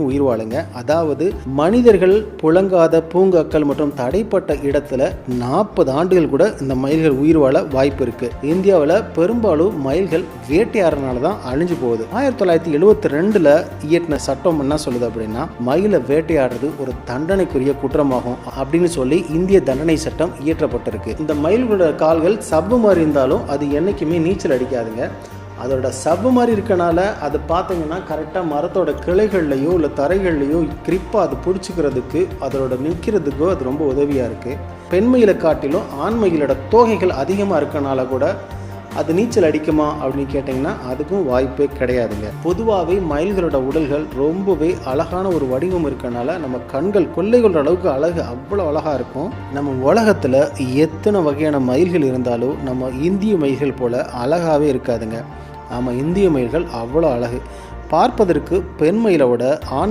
உயிர் வாழுங்க. அதாவது மனிதர்கள் புழங்காத பூங்காக்கள் மற்றும் தடைப்பட்ட இடத்துல 40 ஆண்டுகள் கூட இந்த மயில்கள் உயிர் வாழ வாய்ப்பு இருக்கு. இந்தியாவில் பெரும்பாலும் மயில்கள் வேட்டையாடுறதுனால தான் அழிஞ்சு போகுது. 1972 இயற்றின சட்டம் என்ன சொல்லுது அப்படின்னா, மயிலை வேட்டையாடுறது ஒரு தண்டனைக்குரிய குற்றமாகும் அப்படின்னு சொல்லி இந்திய தண்டனை சட்டம் இயற்றப்பட்டிருக்கு. இந்த மயில்களோட கால்கள் சவ்வு மாதிரி இருந்தாலும் அது என்னைக்குமே நீச்சல் அடிக்காதுங்க. அதோட சவ்வு மாதிரி இருக்கனால அது பார்த்தீங்கன்னா கரெக்டாக மரத்தோட கிளைகள்லையோ இல்லை தரைகள்லையோ கிரிப்பாக அது பிடிச்சிக்கிறதுக்கு அதோட நிற்கிறதுக்கோ அது ரொம்ப உதவியாக இருக்குது. பெண்மயிலை காட்டிலும் ஆண்மயிலோட தோகைகள் அதிகமாக இருக்கனால கூட அது நீச்சல் அடிக்குமா அப்படின்னு கேட்டிங்கன்னா அதுக்கும் வாய்ப்பே கிடையாதுங்க. பொதுவாகவே மயில்களோட உடல்கள் ரொம்பவே அழகான ஒரு வடிவம் இருக்கனால நம்ம கண்கள் கொள்ளைகொள்கிற அளவுக்கு அவ்வளோ அழகாக இருக்கும். நம்ம உலகத்தில் எத்தனை வகையான மயில்கள் இருந்தாலும் நம்ம இந்திய மயில்கள் போல் அழகாகவே இருக்காதுங்க. ஆமாம், இந்திய மயில்கள் அவ்வளோ அழகு. பார்ப்பதற்கு பெண் மயிலை விட ஆண்